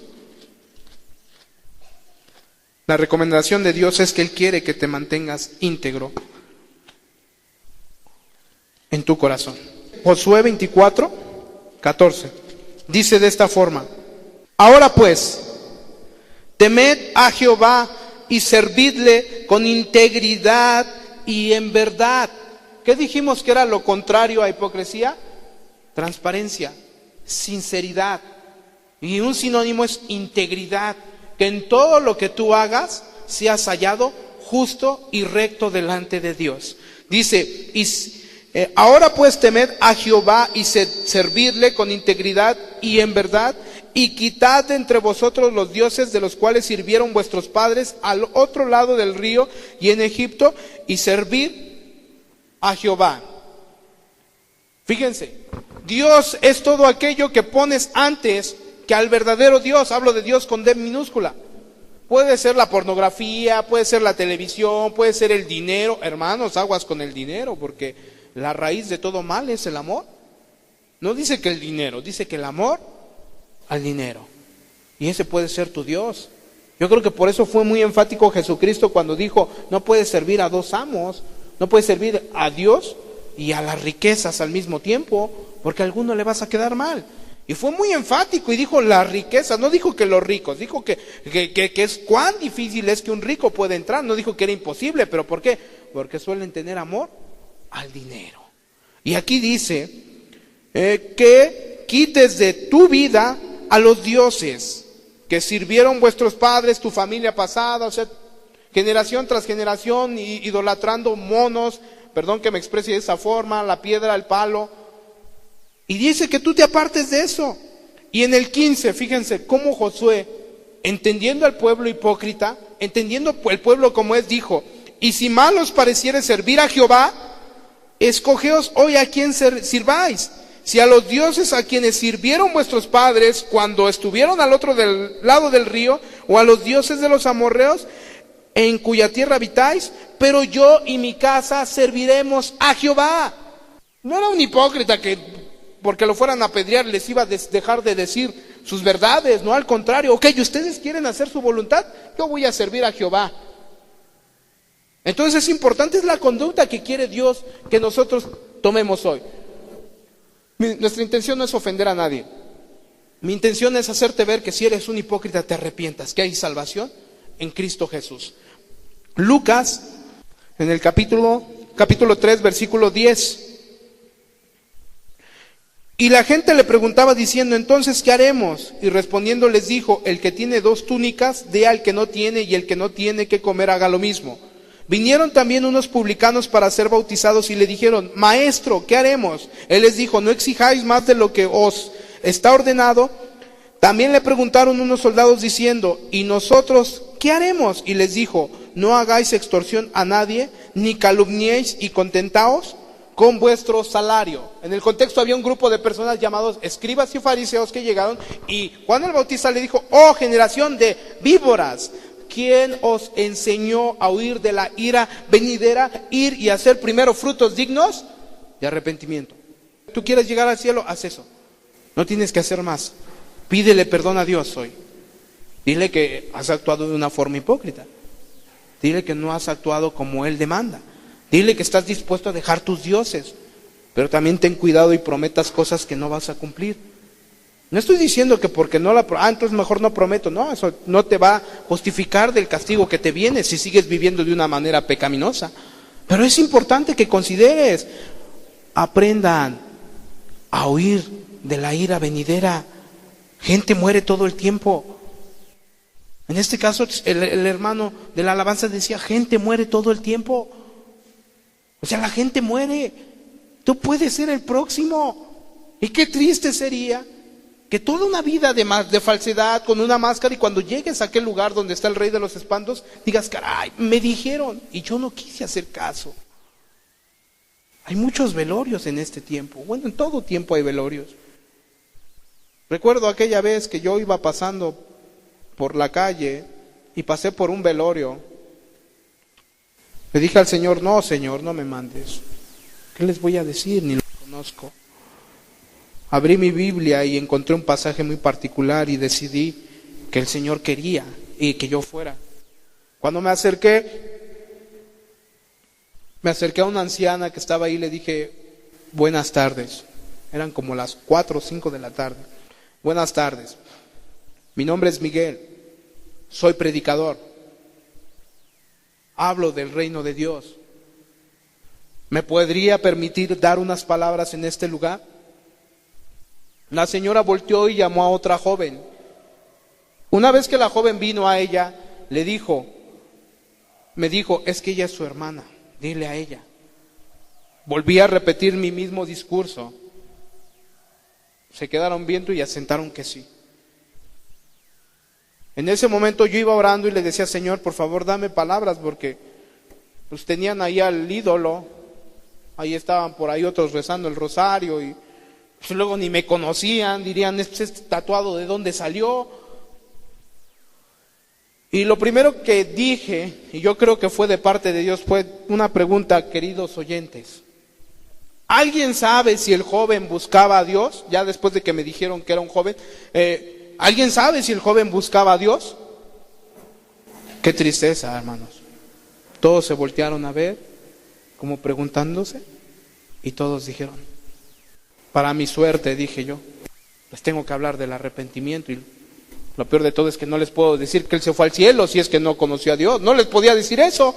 S1: La recomendación de Dios es que Él quiere que te mantengas íntegro en tu corazón. Josué 24:14 dice de esta forma: Ahora pues, temed a Jehová y servidle con integridad y en verdad. ¿Qué dijimos que era lo contrario a hipocresía? Transparencia, sinceridad. Y un sinónimo es integridad. Que en todo lo que tú hagas seas hallado justo y recto delante de Dios. Dice, ahora pues temed a Jehová y servidle con integridad y en verdad, y quitad de entre vosotros los dioses de los cuales sirvieron vuestros padres al otro lado del río y en Egipto, y servid a Jehová. Fíjense, Dios es todo aquello que pones antes que al verdadero Dios. Hablo de Dios con D minúscula. Puede ser la pornografía, puede ser la televisión, puede ser el dinero. Hermanos, aguas con el dinero, porque la raíz de todo mal es el amor. No dice que el dinero, dice que el amor al dinero. Y ese puede ser tu Dios. Yo creo que por eso fue muy enfático Jesucristo cuando dijo, no puedes servir a dos amos, no puedes servir a Dios y a las riquezas al mismo tiempo, porque a alguno le vas a quedar mal. Y fue muy enfático y dijo las riquezas, no dijo que los ricos, dijo que es cuán difícil es que un rico pueda entrar, no dijo que era imposible, pero ¿por qué? Porque suelen tener amor al dinero. Y aquí dice que quites de tu vida a los dioses que sirvieron vuestros padres, tu familia pasada, o sea, generación tras generación, idolatrando monos, perdón que me exprese de esa forma, la piedra, el palo. Y dice que tú te apartes de eso. Y en el 15, fíjense cómo Josué, entendiendo al pueblo hipócrita, entendiendo el pueblo como es, dijo, y si mal os pareciere servir a Jehová, escogeos hoy a quien sirváis. Si a los dioses a quienes sirvieron vuestros padres cuando estuvieron al otro lado del río, o a los dioses de los amorreos, en cuya tierra habitáis, pero yo y mi casa serviremos a Jehová. No era un hipócrita que porque lo fueran a apedrear les iba a dejar de decir sus verdades, no, al contrario, ok, ustedes quieren hacer su voluntad, yo voy a servir a Jehová. Entonces es importante, es la conducta que quiere Dios que nosotros tomemos hoy. Nuestra intención no es ofender a nadie. Mi intención es hacerte ver que si eres un hipócrita te arrepientas, que hay salvación en Cristo Jesús. Lucas, en el capítulo 3, versículo 10. Y la gente le preguntaba diciendo, entonces, ¿qué haremos? Y respondiendo les dijo, el que tiene 2 túnicas, dé al que no tiene, y el que no tiene que comer haga lo mismo. Vinieron también unos publicanos para ser bautizados y le dijeron, maestro, ¿qué haremos? Él les dijo, no exijáis más de lo que os está ordenado. También le preguntaron unos soldados diciendo, ¿y nosotros qué haremos? Y les dijo, no hagáis extorsión a nadie, ni calumniéis y contentaos con vuestro salario. En el contexto había un grupo de personas llamados escribas y fariseos que llegaron y Juan el Bautista le dijo, oh generación de víboras, ¿quién os enseñó a huir de la ira venidera, ir y hacer primero frutos dignos de arrepentimiento? ¿Tú quieres llegar al cielo? Haz eso. No tienes que hacer más. Pídele perdón a Dios hoy. Dile que has actuado de una forma hipócrita. Dile que no has actuado como Él demanda. Dile que estás dispuesto a dejar tus dioses, pero también ten cuidado y prometas cosas que no vas a cumplir. No estoy diciendo que porque no entonces mejor no prometo. No, eso no te va a justificar del castigo que te viene si sigues viviendo de una manera pecaminosa. Pero es importante que consideres, aprendan a huir de la ira venidera. Gente muere todo el tiempo. En este caso el hermano de la alabanza decía, gente muere todo el tiempo. O sea, la gente muere. Tú puedes ser el próximo. Y qué triste sería que toda una vida de falsedad, con una máscara, y cuando llegues a aquel lugar donde está el rey de los espantos, digas, caray, me dijeron y yo no quise hacer caso. Hay muchos velorios en este tiempo. Bueno, en todo tiempo hay velorios. Recuerdo aquella vez que yo iba pasando por la calle y pasé por un velorio. Le dije al Señor, no, Señor, no me mandes. ¿Qué les voy a decir? Ni lo conozco. Abrí mi Biblia y encontré un pasaje muy particular y decidí que el Señor quería y que yo fuera. Cuando me acerqué a una anciana que estaba ahí y le dije, buenas tardes. Eran como las 4 o 5 de la tarde. Buenas tardes. Mi nombre es Miguel, soy predicador, hablo del reino de Dios. ¿Me podría permitir dar unas palabras en este lugar? La señora volteó y llamó a otra joven. Una vez que la joven vino a ella, me dijo, es que ella es su hermana, dile a ella. Volví a repetir mi mismo discurso. Se quedaron viendo y asentaron que sí. En ese momento yo iba orando y le decía, Señor, por favor dame palabras, porque pues tenían ahí al ídolo, ahí estaban por ahí otros rezando el rosario y pues, luego ni me conocían, dirían, este tatuado ¿de dónde salió? Y lo primero que dije, y yo creo que fue de parte de Dios, fue una pregunta, queridos oyentes. ¿Alguien sabe si el joven buscaba a Dios? Ya después de que me dijeron que era un joven, ¿alguien sabe si el joven buscaba a Dios? Qué tristeza, hermanos. Todos se voltearon a ver, como preguntándose, y todos dijeron, para mi suerte, dije yo, les tengo que hablar del arrepentimiento, y lo peor de todo es que no les puedo decir que él se fue al cielo si es que no conoció a Dios. No les podía decir eso,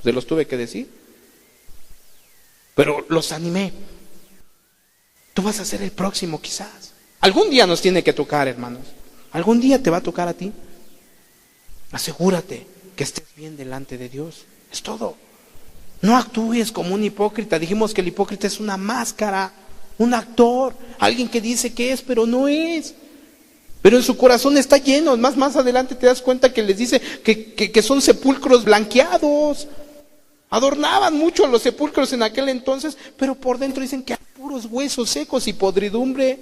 S1: se los tuve que decir. Pero los animé. Tú vas a ser el próximo quizás. Algún día nos tiene que tocar, hermanos. Algún día te va a tocar a ti. Asegúrate que estés bien delante de Dios. Es todo. No actúes como un hipócrita. Dijimos que el hipócrita es una máscara, un actor, alguien que dice que es, pero no es. Pero en su corazón está lleno. Más adelante te das cuenta que les dice que son sepulcros blanqueados. Adornaban mucho los sepulcros en aquel entonces, pero por dentro dicen que hay puros huesos secos y podridumbre.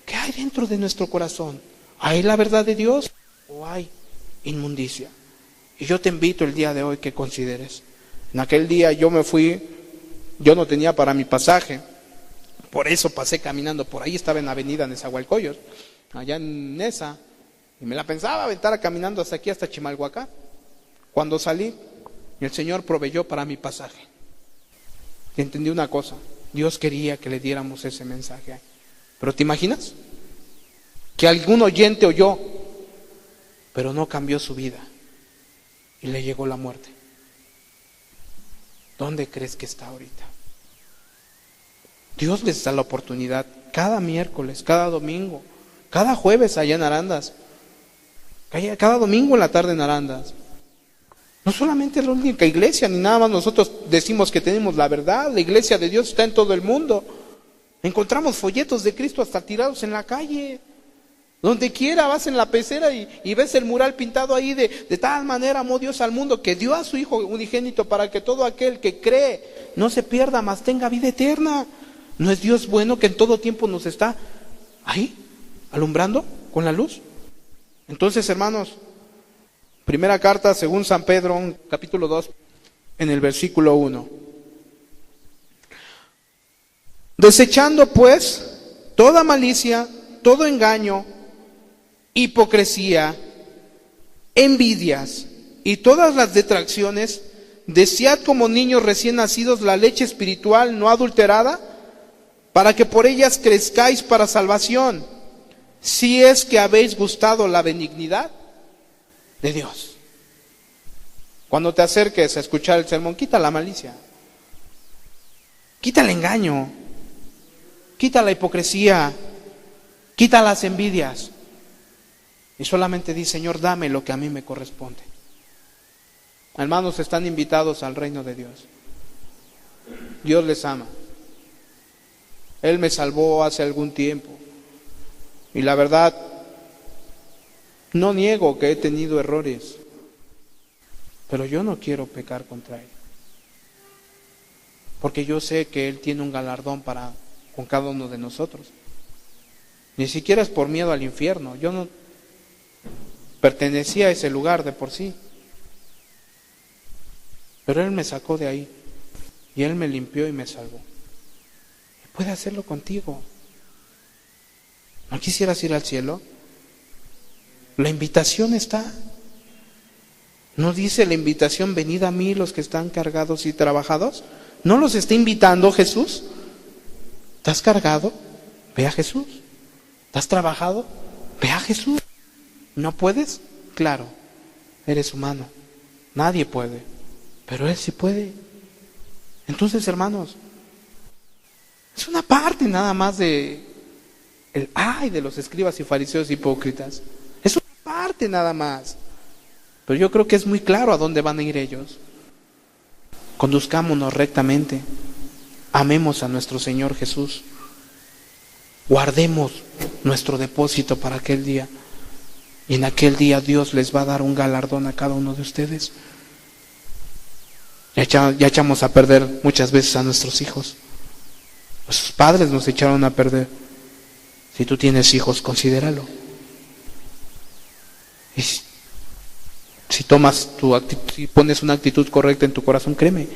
S1: ¿Qué hay dentro de nuestro corazón? ¿Hay la verdad de Dios o hay inmundicia? Y yo te invito el día de hoy que consideres. En aquel día yo me fui, yo no tenía para mi pasaje, por eso pasé caminando por ahí, estaba en Avenida Nezahualcóyotl, allá en Nesa, y me la pensaba aventar caminando hasta aquí, hasta Chimalhuacán. Cuando salí, el Señor proveyó para mi pasaje. Y entendí una cosa, Dios quería que le diéramos ese mensaje. Pero ¿te imaginas? Que algún oyente oyó, pero no cambió su vida y le llegó la muerte. ¿Dónde crees que está ahorita? Dios les da la oportunidad cada miércoles, cada domingo, cada jueves allá en Arandas, cada domingo en la tarde en Arandas. No solamente es la única iglesia, ni nada más nosotros decimos que tenemos la verdad. La iglesia de Dios está en todo el mundo. Encontramos folletos de Cristo hasta tirados en la calle. Donde quiera vas en la pecera y ves el mural pintado ahí de tal manera amó Dios al mundo que dio a su Hijo unigénito para que todo aquel que cree no se pierda, mas tenga vida eterna. ¿No es Dios bueno que en todo tiempo nos está ahí alumbrando con la luz? Entonces, hermanos, primera carta según San Pedro, capítulo 2, en el versículo 1. Desechando pues toda malicia, todo engaño, hipocresía, envidias y todas las detracciones, desead como niños recién nacidos la leche espiritual no adulterada, para que por ellas crezcáis para salvación, si es que habéis gustado la benignidad de Dios. Cuando te acerques a escuchar el sermón, quita la malicia, quita el engaño, quita la hipocresía, quita las envidias y solamente di, Señor, dame lo que a mí me corresponde. Hermanos, están invitados al reino de Dios. Dios les ama. Él me salvó hace algún tiempo y la verdad, no niego que he tenido errores, pero yo no quiero pecar contra Él, porque yo sé que Él tiene un galardón con cada uno de nosotros. Ni siquiera es por miedo al infierno. Yo no pertenecía a ese lugar de por sí, pero Él me sacó de ahí y Él me limpió y me salvó. Y puede hacerlo contigo. ¿No quisieras ir al cielo? La invitación está. ¿No dice la invitación, venid a mí los que están cargados y trabajados? ¿No los está invitando Jesús? ¿Estás cargado? Ve a Jesús. ¿Estás trabajado? Ve a Jesús. ¿No puedes? Claro, eres humano. Nadie puede, pero Él sí puede. Entonces, hermanos, es una parte nada más de el ay de los escribas y fariseos hipócritas. Es una parte nada más. Pero yo creo que es muy claro a dónde van a ir ellos. Conduzcámonos rectamente. Amemos a nuestro Señor Jesús. Guardemos nuestro depósito para aquel día. Y en aquel día Dios les va a dar un galardón a cada uno de ustedes. Ya echamos a perder muchas veces a nuestros hijos. Nuestros padres nos echaron a perder. Si tú tienes hijos, considéralo. Y si tomas tu actitud, si pones una actitud correcta en tu corazón, créeme,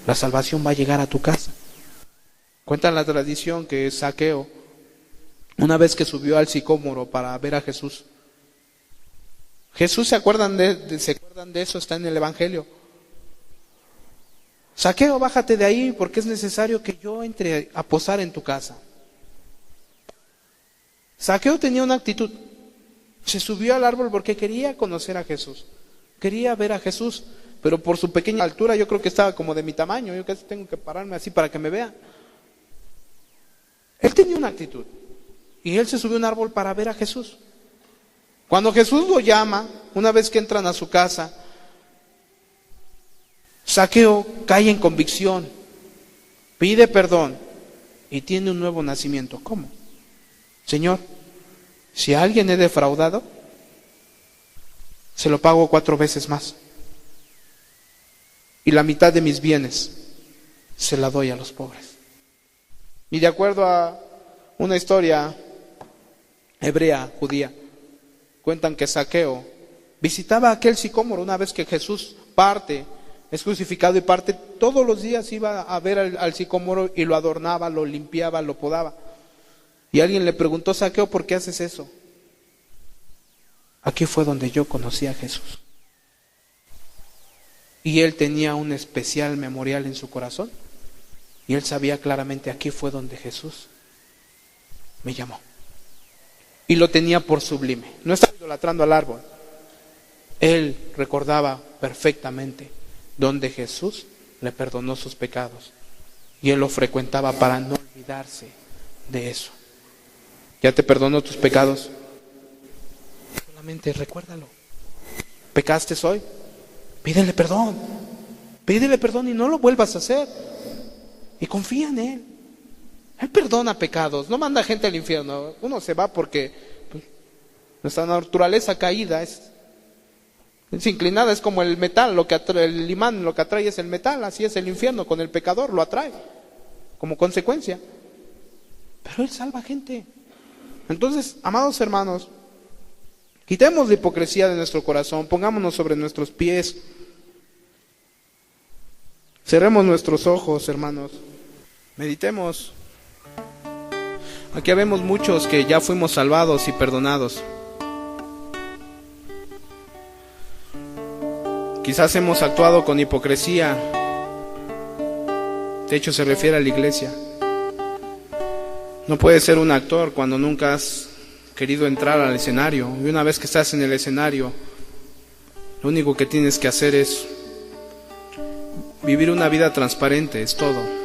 S1: la salvación va a llegar a tu casa. Cuenta la tradición que Zaqueo, una vez que subió al sicómoro para ver a Jesús, ¿se acuerdan de eso? Está en el Evangelio. Zaqueo, bájate de ahí porque es necesario que yo entre a posar en tu casa. Zaqueo tenía una actitud. Se subió al árbol porque quería conocer a Jesús. Quería ver a Jesús, pero por su pequeña altura yo creo que estaba como de mi tamaño. Yo casi tengo que pararme así para que me vea. Él tenía una actitud. Y él se subió a un árbol para ver a Jesús. Cuando Jesús lo llama, una vez que entran a su casa, Zaqueo cae en convicción, pide perdón y tiene un nuevo nacimiento. ¿Cómo? Señor, si a alguien he defraudado, se lo pago 4 veces más. Y la mitad de mis bienes se la doy a los pobres. Y de acuerdo a una historia hebrea, judía, cuentan que Zaqueo visitaba aquel sicómoro una vez que Jesús es crucificado y parte, todos los días iba a ver al sicómoro y lo adornaba, lo limpiaba, lo podaba. Y alguien le preguntó: Zaqueo, ¿por qué haces eso? Aquí fue donde yo conocí a Jesús. Y él tenía un especial memorial en su corazón. Y él sabía claramente: aquí fue donde Jesús me llamó. Y lo tenía por sublime. No estaba idolatrando al árbol. Él recordaba perfectamente donde Jesús le perdonó sus pecados. Y él lo frecuentaba para no olvidarse de eso. ¿Ya te perdonó tus pecados? Solamente recuérdalo. ¿Pecaste hoy? Pídele perdón. Pídele perdón y no lo vuelvas a hacer. Y confía en Él. Él perdona pecados, no manda gente al infierno. Uno se va porque nuestra naturaleza caída es inclinada, es como el metal, el imán lo que atrae es el metal, así es el infierno con el pecador, lo atrae como consecuencia. Pero Él salva gente. Entonces, amados hermanos, quitemos la hipocresía de nuestro corazón, pongámonos sobre nuestros pies, cerremos nuestros ojos, hermanos, meditemos. Aquí vemos muchos que ya fuimos salvados y perdonados. Quizás hemos actuado con hipocresía. De hecho, se refiere a la iglesia. No puedes ser un actor cuando nunca has querido entrar al escenario. Y una vez que estás en el escenario, lo único que tienes que hacer es vivir una vida transparente, es todo.